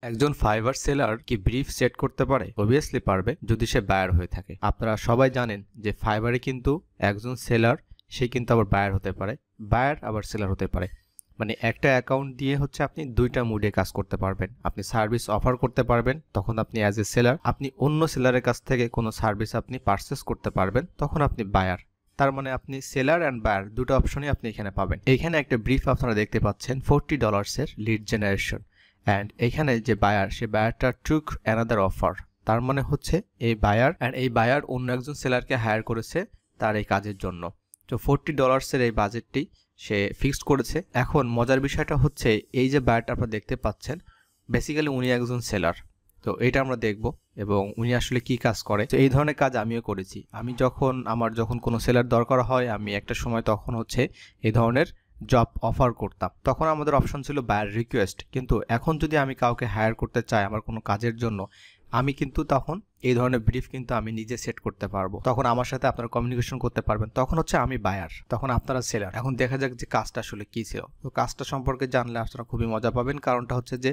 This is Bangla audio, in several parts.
একজন ফাইবার সেলার কি ব্রিফ সেট করতে পারে? অবভিয়াসলি পারবে, যদি সে বায়ার হয়ে থাকে। আপনারা সবাই জানেন যে ফাইবারে কিন্তু একজন সেলার সে কিন্তু আবার বায়ার হতে পারে, বায়ার আবার সেলার হতে পারে। মানে একটা অ্যাকাউন্ট দিয়ে হচ্ছে আপনি দুইটা মুডে কাজ করতে পারবেন। আপনি সার্ভিস অফার করতে পারবেন, তখন আপনি অ্যাজ এ সেলার। আপনি অন্য সেলারের কাছ থেকে কোনো সার্ভিস আপনি পারচেস করতে পারবেন, তখন আপনি বায়ার। তার মানে আপনি সেলার অ্যান্ড বায়ার দুটো অপশনই আপনি এখানে পাবেন। এইখানে একটা ব্রিফ আপনারা দেখতে পাচ্ছেন $40 লিড জেনারেশন। অ্যান্ড এখানে যে বায়ার, সে বায়ারটা টুক অ্যানাদার অফার। তার মানে হচ্ছে এই বায়ার অন্য একজন সেলারকে হায়ার করেছে তার এই কাজের জন্য। তো $40 এই বাজেটটি সে ফিক্সড করেছে। এখন মজার বিষয়টা হচ্ছে এই যে বায়ারটা আপনারা দেখতে পাচ্ছেন, বেসিক্যালি উনি একজন সেলার। তো এটা আমরা দেখব এবং উনি আসলে কি কাজ করে। তো এই ধরনের কাজ আমিও করেছি। আমি যখন কোনো সেলার দরকার হয়, আমি একটা সময় তখন হচ্ছে এই ধরনের জব অফার করতাম। তখন আমাদের অপশন ছিল বায়ার রিকোয়েস্ট। কিন্তু এখন যদি আমি কাউকে হায়ার করতে চাই আমার কোনো কাজের জন্য, আমি কিন্তু তখন এই ধরনের ব্রিফ কিন্তু আমি নিজে সেট করতে পারবো। তখন আমার সাথে আপনারা কমিউনিকেশন করতে পারবেন। তখন হচ্ছে আমি বায়ার, তখন আপনারা সেলার। এখন দেখা যাক যে কাজটা আসলে কি ছিল। তো কাজটা সম্পর্কে জানলে আপনারা খুবই মজা পাবেন। কারণটা হচ্ছে যে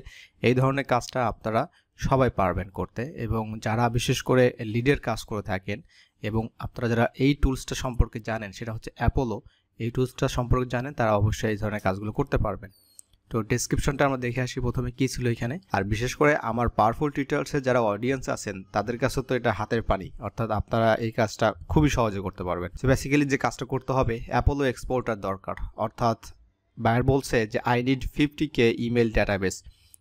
এই ধরনের কাজটা আপনারা সবাই পারবেন করতে, এবং যারা বিশেষ করে লিডের কাজ করে থাকেন এবং আপনারা যারা এই টুলসটা সম্পর্কে জানেন, সেটা হচ্ছে অ্যাপোলো, এই টুলসটা সম্পর্কে জানেন, তারা অবশ্যই এই ধরনের কাজগুলো করতে পারবেন। তো ডেসক্রিপশনটা আমরা দেখে আসি প্রথমে কি ছিল এখানে। আর বিশেষ করে আমার পাওয়ারফুল টিউটোরিয়ালসের যারা অডিয়েন্স আছেন তাদের কাছে তো এটা হাতের পানি, অর্থাৎ আপনারা এই কাজটা খুবই সহজে করতে পারবেন। তো বেসিক্যালি যে কাজটা করতে হবে, অ্যাপোলো এক্সপোর্টার দরকার। অর্থাৎ বায়ার বলছে যে I need 50K email database.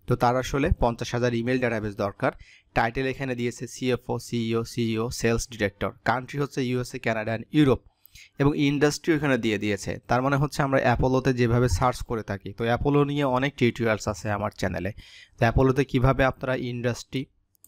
তো তার আসলে 50,000 ইমেল ডাটাবেস দরকার। টাইটেল এখানে দিয়েছে CFO, CEO, sales director. Country হচ্ছে ইউএসএ, কানাডা অ্যান্ড ইউরোপ, এবং ইন্ডাস্ট্রি ওখানে দিয়ে দিয়েছে। তার মানে হচ্ছে আমরা অ্যাপোলোতে যেভাবে সার্চ করে থাকি, তো অ্যাপোলো নিয়ে অনেক টিউটোরিয়ালস আছে আমার চ্যানেলে। তো অ্যাপোলোতে কীভাবে আপনারা ইন্ডাস্ট্রি,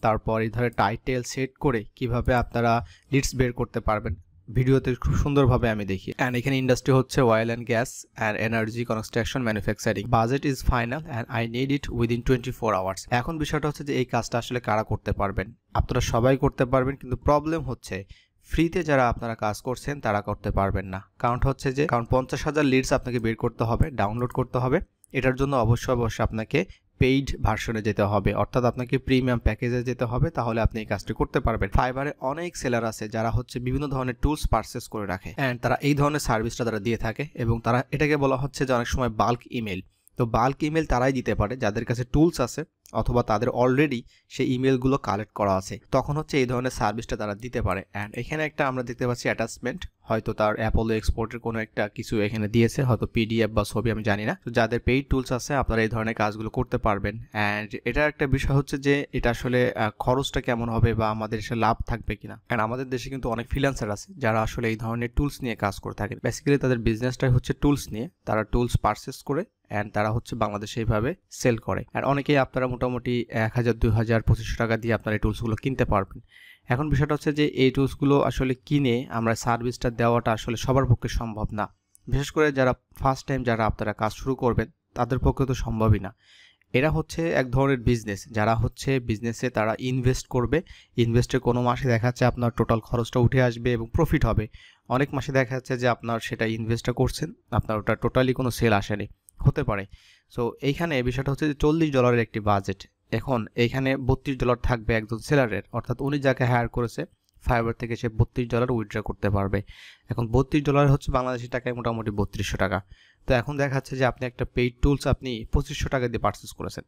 তারপর এই ধরনের টাইটেল সেট করে কিভাবে আপনারা লিডস বের করতে পারবেন, ভিডিওতে খুব সুন্দরভাবে আমি দেখি। অ্যান্ড এখানে ইন্ডাস্ট্রি হচ্ছে oil and gas and energy, construction, manufacturing. Budget is final and I need it within 24 hours. এখন বিষয়টা হচ্ছে যে এই কাজটা আসলে কারা করতে পারবেন? আপনারা সবাই করতে পারবেন, কিন্তু প্রবলেম হচ্ছে ফ্রিতে যারা আপনারা কাজ করছেন তারা করতে পারবেন না। কারণটা হচ্ছে যে 50,000 লিডস আপনাকে বের করতে হবে, ডাউনলোড করতে হবে। এটার জন্য অবশ্যই আপনাকে পেইড ভার্সনে যেতে হবে, অর্থাৎ আপনাকে প্রিমিয়াম প্যাকেজে যেতে হবে, তাহলে আপনি এই কাজটি করতে পারবেন। ফাইবারে অনেক সেলার আছে যারা হচ্ছে বিভিন্ন ধরনের টুলস পারচেস করে রাখে, অ্যান্ড তারা এই ধরনের সার্ভিসটা তারা দিয়ে থাকে, এবং তারা এটাকে বলা হচ্ছে যে অনেক সময় বাল্ক ইমেল। তো বাল্ক ইমেল তারাই দিতে পারে যাদের কাছে টুলস আছে, অথবা তাদের অলরেডি সেই ইমেলগুলো কালেক্ট করা আছে, তখন হচ্ছে এই ধরনের সার্ভিসটা তারা দিতে পারে। অ্যান্ড এখানে একটা আমরা দেখতে পাচ্ছি অ্যাটাচমেন্ট, হয়তো তার অ্যাপোলো এক্সপোর্টের কোনো একটা কিছু এখানে দিয়েছে, হয়তো পিডিএফ বা ছবি, আমি জানি না। তো যাদের পেইড টুলস আছে আপনারা এই ধরনের কাজগুলো করতে পারবেন। অ্যান্ড এটার একটা বিষয় হচ্ছে যে এটা আসলে খরচটা কেমন হবে বা আমাদের এসে লাভ থাকবে কিনা। অ্যান্ড আমাদের দেশে কিন্তু অনেক ফ্রিল্যান্সার আছে যারা আসলে এই ধরনের টুলস নিয়ে কাজ করে থাকে। বেসিক্যালি তাদের বিজনেসটাই হচ্ছে টুলস নিয়ে, তারা টুলস পারচেস করে অ্যান্ড তারা হচ্ছে বাংলাদেশে এইভাবে সেল করে। আর অনেকেই আপনারা মোটামুটি 1,000, 2,000, 2,500 টাকা দিয়ে আপনারা এই টুলসগুলো কিনতে পারবেন। এখন বিষয়টা হচ্ছে যে এই টুলসগুলো আসলে কিনে আমরা সার্ভিসটা দেওয়াটা আসলে সবার পক্ষে সম্ভব না। বিশেষ করে যারা ফার্স্ট টাইম যারা আপনারা কাজ শুরু করবেন তাদের পক্ষে তো সম্ভবই না। এরা হচ্ছে এক ধরনের বিজনেস, যারা হচ্ছে বিজনেসে তারা ইনভেস্ট করবে। ইনভেস্টে কোনো মাসে দেখা যাচ্ছে আপনার টোটাল খরচটা উঠে আসবে এবং প্রফিট হবে। অনেক মাসে দেখা যাচ্ছে যে আপনার সেটা ইনভেস্টটা করছেন, আপনার ওটা টোটালি কোনো সেল আসেনি, হতে পারে। সো এইখানে বিষয়টা হচ্ছে যে $40 একটি বাজেট। এখন এইখানে $32 থাকবে একজন সেলারের, অর্থাৎ উনি যাকে হায়ার করেছে ফাইবার থেকে সে $32 উইথড্র করতে পারবে। এখন $32 হচ্ছে বাংলাদেশি টাকায় মোটামুটি 3200 টাকা। তো এখন দেখা যাচ্ছে যে আপনি একটা পেইড টুলস আপনি 2500 টাকা দিয়ে পারচেস করেছেন।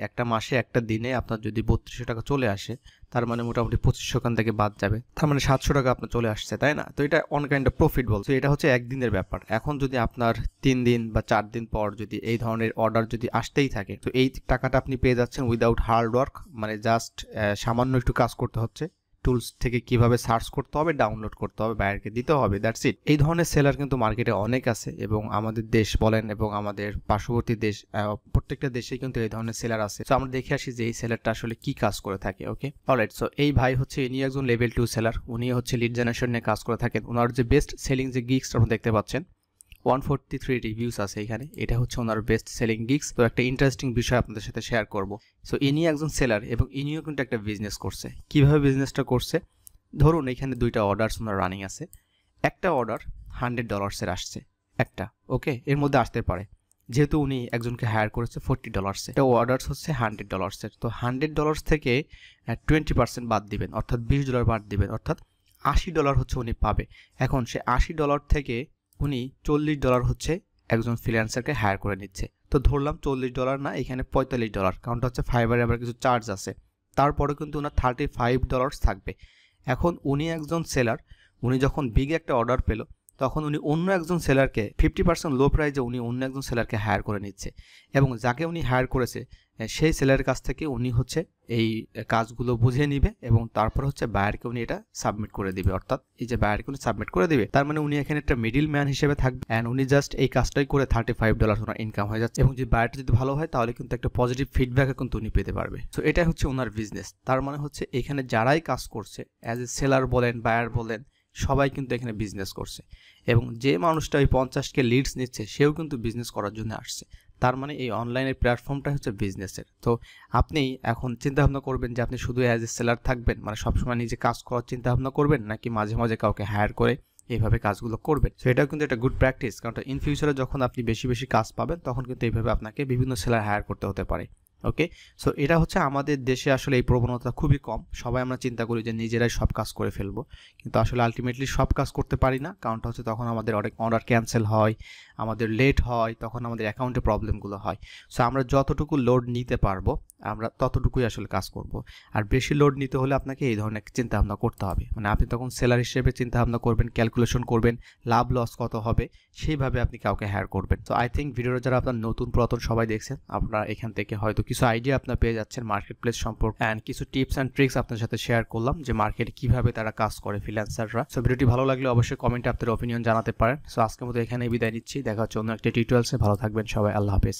একটা মাসে একটা দিনে আপনার যদি 3200 টাকা চলে আসে, তার মানে মোটামুটি 2500 ওখান থেকে বাদ যাবে, তার মানে 700 টাকা আপনার চলে আসছে, তাই না? তো এটা অন কাইন্ড অফ প্রফিট বলছে। এটা হচ্ছে একদিনের ব্যাপার। এখন যদি আপনার 3 দিন বা 4 দিন পর যদি এই ধরনের অর্ডার যদি আসতেই থাকে, তো এই টাকাটা আপনি পেয়ে যাচ্ছেন উইদাউট হার্ড ওয়ার্ক, মানে জাস্ট সামান্য একটু কাজ করতে হচ্ছে। টুলস থেকে কিভাবে সার্চ করতে হবে, ডাউনলোড করতে হবে, বাইরেকে দিতে হবে, দ্যাটস ইট। এই ধরনের সেলার কিন্তু মার্কেটে অনেক আছে, এবং আমাদের দেশ বলেন এবং আমাদের পার্শ্ববর্তী দেশ, প্রত্যেকটা দেশে কিন্তু এই ধরনের সেলার আছে। তো আমরা দেখে আসি যে এই সেলারটা আসলে কি কাজ করে থাকে। ওকে, অলরাইট। সো এই ভাই হচ্ছে ইনি একজন লেভেল 2 সেলার। উনি হচ্ছে লিড জেনারেশন নিয়ে কাজ করে থাকেন। ওনার যে বেস্ট সেলিং যে গিগস আপনারা দেখতে পাচ্ছেন, 143 রিভিউস আছে এখানে। এটা হচ্ছে ওনার বেস্ট সেলিং গিগস। তো একটা ইন্টারেস্টিং বিষয় আপনাদের সাথে শেয়ার করব। সো ইনি একজন সেলার এবং ইনিও কিন্তু একটা বিজনেস করছে। কিভাবে বিজনেসটা করছে? ধরুন এখানে 2টা অর্ডার ওনার রানিং আছে। একটা অর্ডার $100 আসছে একটা, ওকে, এর মধ্যে আসতে পারে। যেহেতু উনি একজনকে হায়ার করেছে $40, এটা অর্ডার হচ্ছে $100, তো $100 থেকে 20% বাদ দিবেন, অর্থাৎ $20 বাদ দিবেন, অর্থাৎ $80 হচ্ছে উনি পাবে। এখন সে $80 থেকে উনি $40 হচ্ছে একজন ফ্রিল্যান্সারকে হায়ার করে নিচ্ছে। তো ধরলাম $40 না, এখানে $45, কারণটা হচ্ছে ফাইবারে আবার কিছু চার্জ আছে। তারপরে কিন্তু ওনার $35 থাকবে। এখন উনি একজন সেলার, উনি যখন বিগ একটা অর্ডার পেল তখন উনি অন্য একজন সেলারকে 50% লো প্রাইজে উনি অন্য একজন সেলারকে হায়ার করে নিচ্ছে, এবং যাকে উনি হায়ার করেছে সেই সেলারের কাছ থেকে উনি হচ্ছে এই কাজগুলো বুঝে নিবে এবং তারপর হচ্ছে বায়ারকে উনি এটা সাবমিট করে দিবে। অর্থাৎ এই যে বায়ারকে উনি সাবমিট করে দিবে, তার মানে উনি এখানে একটা মিডল ম্যান হিসেবে থাকবে, অ্যান্ড উনি জাস্ট এই কাজটাই করে $35 ওনার ইনকাম হয়ে যাচ্ছে। এবং যদি বায়ারটা যদি ভালো হয় তাহলে কিন্তু একটা পজিটিভ ফিডব্যাক কিন্তু উনি পেতে পারবে। তো এটা হচ্ছে ওনার বিজনেস। তার মানে হচ্ছে এখানে যারাই কাজ করছে অ্যাজ এ সেলার বলেন, বায়ার বলেন, সবাই কিন্তু এখানে বিজনেস করছে, এবং যে মানুষটা ওই 50কে লিডস নিচ্ছে সেও কিন্তু বিজনেস করার জন্য আসছে। তার মানে এই অনলাইনের প্ল্যাটফর্মটা হচ্ছে বিজনেসের। তো আপনি এখন চিন্তা ভাবনা করবেন যে আপনি শুধু অ্যাজ এ সেলার থাকবেন, মানে সবসময় নিজে কাজ করার চিন্তা ভাবনা করবেন, নাকি মাঝে মাঝে কাউকে হায়ার করে এইভাবে কাজগুলো করবেন। তো এটাও কিন্তু একটা গুড প্র্যাকটিস, কারণ ইন ফিউচারে যখন আপনি বেশি বেশি কাজ পাবেন তখন কিন্তু এইভাবে আপনাকে বিভিন্ন সেলার হায়ার করতে হতে পারে। ওকে, সো এটা হচ্ছে আমাদের দেশে আসলে এই প্রবণতা খুবই কম। সবাই আমরা চিন্তা করি যে নিজেরাই সব কাজ করে ফেলবো, কিন্তু আসলে আলটিমেটলি সব কাজ করতে পারি না। কারণটা হচ্ছে তখন আমাদের অনেক অর্ডার ক্যান্সেল হয়, আমাদের লেট হয়, তখন আমাদের অ্যাকাউন্টে প্রবলেমগুলো হয়। সো আমরা যতটুকু লোড নিতে পারবো আমরা ততটুকুই আসলে কাজ করব। আর বেশি লোড নিতে হলে আপনাকে এই ধরনের চিন্তা ভাবনা করতে হবে, মানে আপনি তখন সেলার হিসেবে চিন্তা ভাবনা করবেন, ক্যালকুলেশন করবেন, লাভ লস কত হবে, সেইভাবে আপনি কাউকে হায়ার করবেন। তো আই থিঙ্ক ভিডিওটা যারা আপনার নতুন পুরাতন সবাই দেখছেন, আপনারা এখান থেকে হয়তো কিছু আইডিয়া আপনার পেয়ে যাচ্ছেন মার্কেট প্লেস সম্পর্কে, অ্যান্ড কিছু টিপস অ্যান্ড ট্রিক্স আপনার সাথে শেয়ার করলাম যে মার্কেটে কিভাবে তারা কাজ করে ফ্রিল্যান্সাররা। সো ভিডিওটি ভালো লাগলে অবশ্যই কমেন্টে আপনার অপিনিয়ন জানাতে পারেন। সো আজকের মতো এখানেই বিদায় নিচ্ছি, দেখা হচ্ছে অন্য একটা টিউটোরিয়ালসে। ভালো থাকবেন সবাই, আল্লাহ হাফেজ।